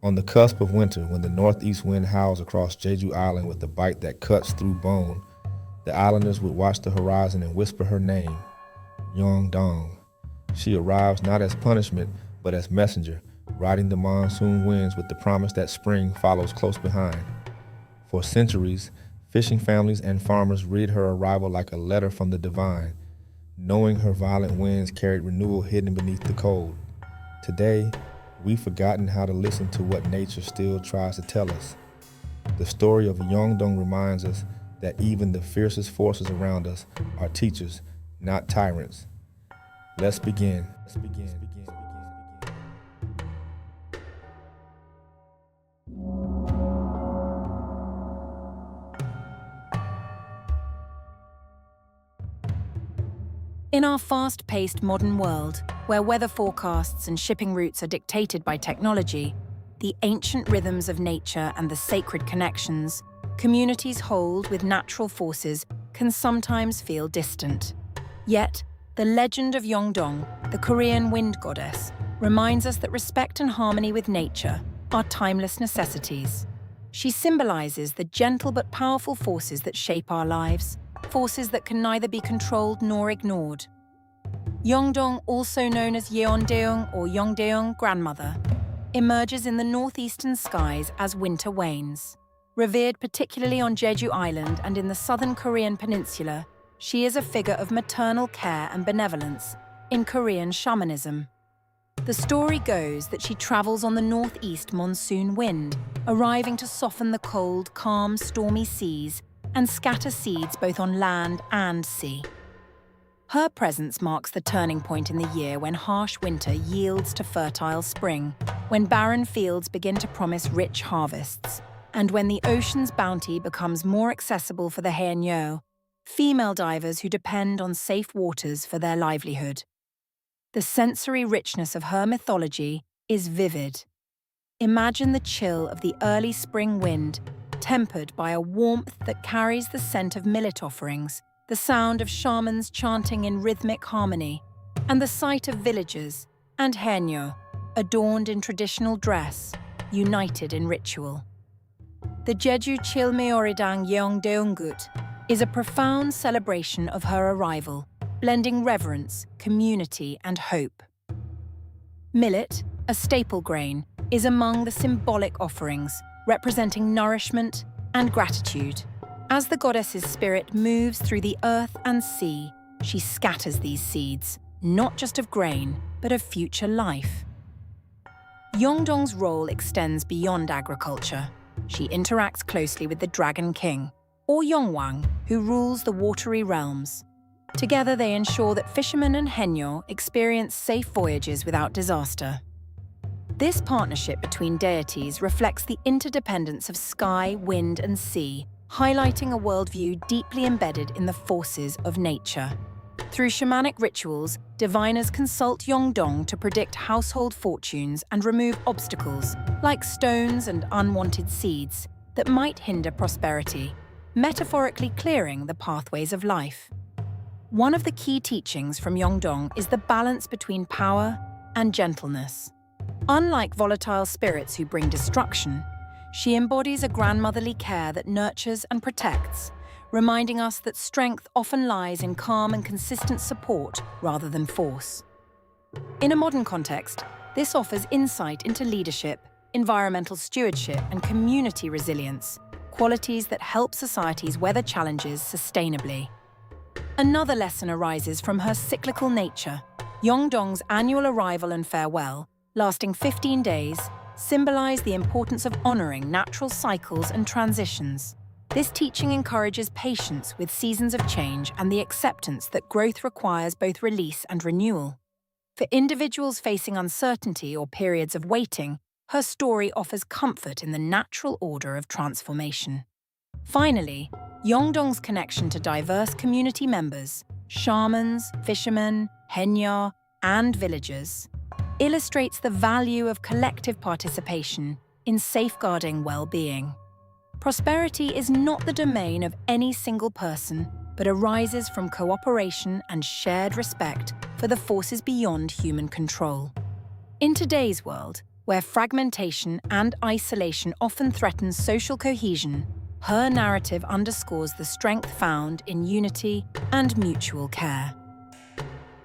On the cusp of winter, when the northeast wind howls across Jeju Island with a bite that cuts through bone, the islanders would watch the horizon and whisper her name, Yongdong. She arrives not as punishment, but as messenger, riding the monsoon winds with the promise that spring follows close behind. For centuries, fishing families and farmers read her arrival like a letter from the divine, knowing her violent winds carried renewal hidden beneath the cold. Today, we've forgotten how to listen to what nature still tries to tell us. The story of Yeondeung reminds us that even the fiercest forces around us are teachers, not tyrants. Let's begin. In our fast-paced modern world, where weather forecasts and shipping routes are dictated by technology, the ancient rhythms of nature and the sacred connections communities hold with natural forces can sometimes feel distant. Yet, the legend of Yongdong, the Korean wind goddess, reminds us that respect and harmony with nature are timeless necessities. She symbolizes the gentle but powerful forces that shape our lives, forces that can neither be controlled nor ignored. Yongdong, also known as Yeondeung or Yongdång grandmother, emerges in the northeastern skies as winter wanes. Revered particularly on Jeju Island and in the southern Korean peninsula, she is a figure of maternal care and benevolence in Korean shamanism. The story goes that she travels on the northeast monsoon wind, arriving to soften the cold, calm, stormy seas and scatter seeds both on land and sea. Her presence marks the turning point in the year when harsh winter yields to fertile spring, when barren fields begin to promise rich harvests, and when the ocean's bounty becomes more accessible for the Haenyeo, female divers who depend on safe waters for their livelihood. The sensory richness of her mythology is vivid. Imagine the chill of the early spring wind, tempered by a warmth that carries the scent of millet offerings, the sound of shamans chanting in rhythmic harmony, and the sight of villagers and Haenyeo, adorned in traditional dress, united in ritual. The Jeju Chilmeoridang Yeongdeung is a profound celebration of her arrival, blending reverence, community, and hope. Millet, a staple grain, is among the symbolic offerings, representing nourishment and gratitude. As the goddess's spirit moves through the earth and sea, she scatters these seeds, not just of grain, but of future life. Yongdong's role extends beyond agriculture. She interacts closely with the Dragon King, or Yongwang, who rules the watery realms. Together they ensure that fishermen and Haenyeo experience safe voyages without disaster. This partnership between deities reflects the interdependence of sky, wind, and sea, highlighting a worldview deeply embedded in the forces of nature. Through shamanic rituals, diviners consult Yongdong to predict household fortunes and remove obstacles, like stones and unwanted seeds, that might hinder prosperity, metaphorically clearing the pathways of life. One of the key teachings from Yongdong is the balance between power and gentleness. Unlike volatile spirits who bring destruction, she embodies a grandmotherly care that nurtures and protects, reminding us that strength often lies in calm and consistent support rather than force. In a modern context, this offers insight into leadership, environmental stewardship, and community resilience, qualities that help societies weather challenges sustainably. Another lesson arises from her cyclical nature. Yongdong's annual arrival and farewell, lasting 15 days, symbolize the importance of honoring natural cycles and transitions. This teaching encourages patience with seasons of change and the acceptance that growth requires both release and renewal. For individuals facing uncertainty or periods of waiting, her story offers comfort in the natural order of transformation. Finally, Yongdong's connection to diverse community members, shamans, fishermen, Haenyeo, and villagers, illustrates the value of collective participation in safeguarding well-being. Prosperity is not the domain of any single person, but arises from cooperation and shared respect for the forces beyond human control. In today's world, where fragmentation and isolation often threaten social cohesion, her narrative underscores the strength found in unity and mutual care.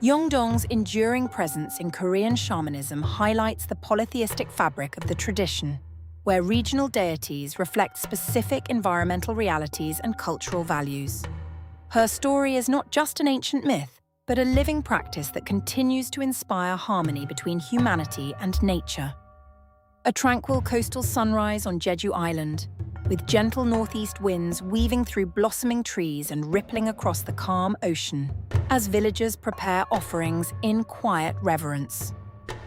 Yongdong's enduring presence in Korean shamanism highlights the polytheistic fabric of the tradition, where regional deities reflect specific environmental realities and cultural values. Her story is not just an ancient myth, but a living practice that continues to inspire harmony between humanity and nature. A tranquil coastal sunrise on Jeju Island, with gentle northeast winds weaving through blossoming trees and rippling across the calm ocean, as villagers prepare offerings in quiet reverence.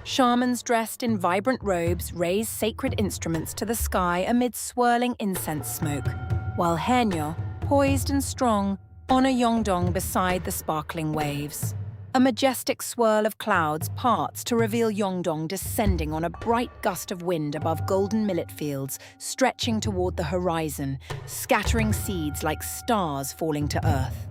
Shamans dressed in vibrant robes raise sacred instruments to the sky amid swirling incense smoke, while Haenyeo, poised and strong, honor Yongdong beside the sparkling waves. A majestic swirl of clouds parts to reveal Yeondeung descending on a bright gust of wind above golden millet fields, stretching toward the horizon, scattering seeds like stars falling to earth.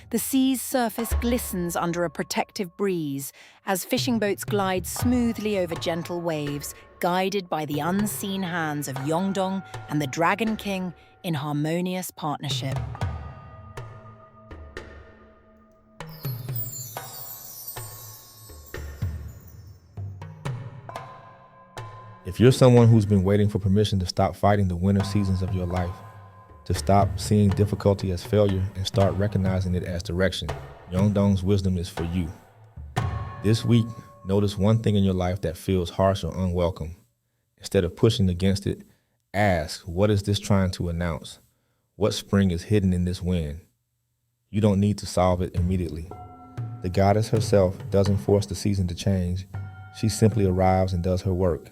The sea's surface glistens under a protective breeze as fishing boats glide smoothly over gentle waves, guided by the unseen hands of Yeondeung and the Dragon King in harmonious partnership. If you're someone who's been waiting for permission to stop fighting the winter seasons of your life, to stop seeing difficulty as failure and start recognizing it as direction, Yeondeung's wisdom is for you. This week, notice one thing in your life that feels harsh or unwelcome. Instead of pushing against it, ask, what is this trying to announce? What spring is hidden in this wind? You don't need to solve it immediately. The goddess herself doesn't force the season to change. She simply arrives and does her work.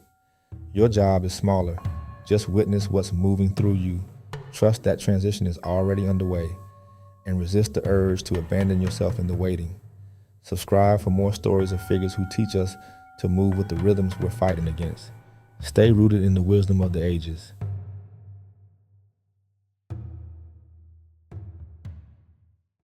Your job is smaller. Just witness what's moving through you. Trust that transition is already underway, and resist the urge to abandon yourself in the waiting. Subscribe for more stories of figures who teach us to move with the rhythms we're fighting against. Stay rooted in the wisdom of the ages.